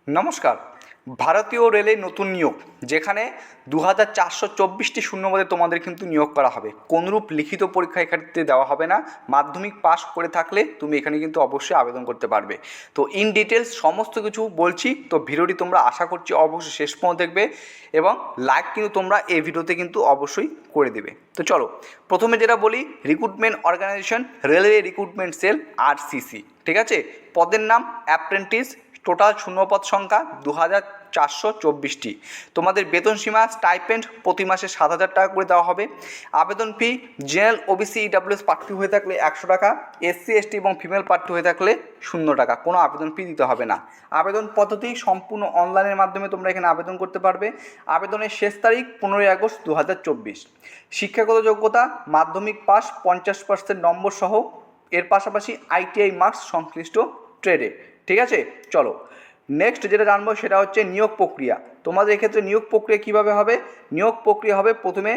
নমস্কার। ভারতীয় রেলে নতুন নিয়োগ, যেখানে 2424টি শূন্যপদে তোমাদের কিন্তু নিয়োগ করা হবে। কোনরূপ লিখিত পরীক্ষা এক্ষেত্রে দেওয়া হবে না। মাধ্যমিক পাস করে থাকলে তুমি এখানে কিন্তু অবশ্যই আবেদন করতে পারবে। তো ইন ডিটেলস সমস্ত কিছু বলছি, তো ভিডিওটি তোমরা আশা করছি অবশ্যই শেষ পর্যন্ত দেখবে এবং লাইক কিন্তু তোমরা এই ভিডিওতে কিন্তু অবশ্যই করে দেবে। তো চলো, প্রথমে যেটা বলি, recruitment organisation railway recruitment cell RCC, ঠিক আছে। পদের নাম অ্যাপ্রেন্টিস। টোটাল শূন্যপদ সংখ্যা 2424টি। তোমাদের বেতন সীমা স্টাইপেন্ড প্রতি মাসে 7,000 টাকা করে দেওয়া হবে। আবেদন ফি জেনারেল OBC EWS প্রার্থী হয়ে থাকলে 100 টাকা, SC ST এবং ফিমেল প্রার্থী হয়ে থাকলে 0 টাকা, কোনো আবেদন ফি দিতে হবে না। আবেদন পদ্ধতি সম্পূর্ণ অনলাইনের মাধ্যমে তোমরা এখানে আবেদন করতে পারবে। আবেদনের শেষ তারিখ 15 আগস্ট 2024। শিক্ষাগত যোগ্যতা মাধ্যমিক পাস 50% নম্বর সহ, এর পাশাপাশি ITI মার্কস সংশ্লিষ্ট ট্রেডে, ঠিক আছে। চলো নেক্সট যেটা জানবো সেটা হচ্ছে নিয়োগ প্রক্রিয়া। তোমাদের এক্ষেত্রে নিয়োগ প্রক্রিয়া কীভাবে হবে? নিয়োগ প্রক্রিয়া হবে, প্রথমে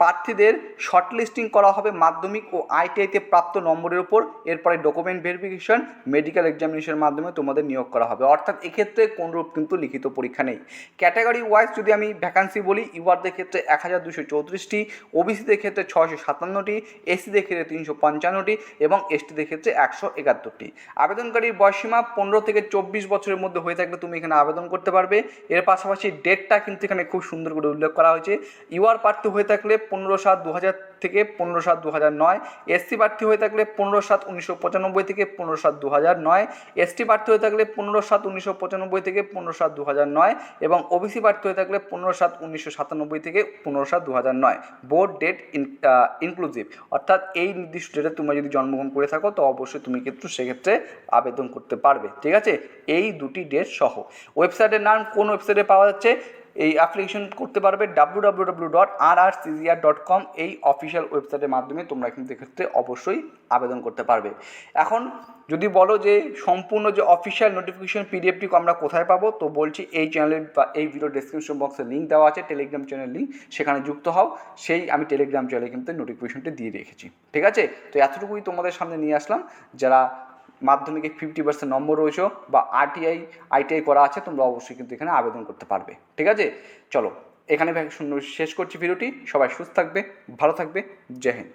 প্রার্থীদের শর্টলিস্টিং করা হবে মাধ্যমিক ও ITIতে প্রাপ্ত নম্বরের উপর। এরপরে ডকুমেন্ট ভেরিফিকেশন, মেডিকেল এক্সামিনেশনের মাধ্যমে তোমাদের নিয়োগ করা হবে। অর্থাৎ এক্ষেত্রে কোনরূপ কিন্তু লিখিত পরীক্ষা নেই। ক্যাটাগরি ওয়াইজ যদি আমি ভ্যাকান্সি বলি, ইউআরদের ক্ষেত্রে 1234টি, ওবিসিদের ক্ষেত্রে 657টি, এসসিদের ক্ষেত্রে 355টি এবং এসটিদের ক্ষেত্রে 171টি। আবেদনকারীর বয়সীমা 15 থেকে 24 বছরের মধ্যে হয়ে থাকলে তুমি এখানে আবেদন করতে পারবে। এর পাশাপাশি ডেটটা কিন্তু এখানে খুব সুন্দর করে উল্লেখ করা হয়েছে। ইউআর প্রার্থী হয়ে থাকলে 15/7/2000 থেকে 15/7/2009, এসসি প্রার্থী হয়ে থাকলে 15/7/1995 থেকে 15/7/2009, এসটি প্রার্থী হয়ে থাকলে 15/7/1995 থেকে 15/7/2009 এবং ওবিসি প্রার্থী হয়ে থাকলে 15/7/1997 থেকে 15/7/2009। বোর্ড ডেট ইনক্লুসিভ, অর্থাৎ এই নির্দিষ্ট ডেটে তুমি যদি জন্মগ্রহণ করে থাকো তো অবশ্যই তুমি কিন্তু সেক্ষেত্রে আবেদন করতে পারবে, ঠিক আছে, এই দুটি ডেট সহ। ওয়েবসাইটের নাম কোন ওয়েবসাইটে পাওয়া যাচ্ছে? এই অ্যাপ্লিকেশন করতে পারবে www.rrcgr.com, এই অফিসিয়াল ওয়েবসাইটের মাধ্যমে তোমরা কিন্তু এক্ষেত্রে অবশ্যই আবেদন করতে পারবে। এখন যদি বলো যে সম্পূর্ণ যে অফিসিয়াল নোটিফিকেশন PDFটি আমরা কোথায় পাবো, তো বলছি এই চ্যানেলের বা এই ভিডিও ডেসক্রিপশন বক্সে লিঙ্ক দেওয়া আছে, টেলিগ্রাম চ্যানেল লিঙ্ক, সেখানে যুক্ত হও। সেই আমি টেলিগ্রাম চ্যানেলে কিন্তু নোটিফিকেশনটি দিয়ে রেখেছি, ঠিক আছে। তো এতটুকুই তোমাদের সামনে নিয়ে আসলাম। যারা মাধ্যমিকে 50% নম্বর রয়েছে বা ITI করা আছে, তোমরা অবশ্যই কিন্তু এখানে আবেদন করতে পারবে, ঠিক আছে। চলো এখানে শেষ করছি ভিডিওটি। সবাই সুস্থ থাকবে, ভালো থাকবে। জয় হিন্দ।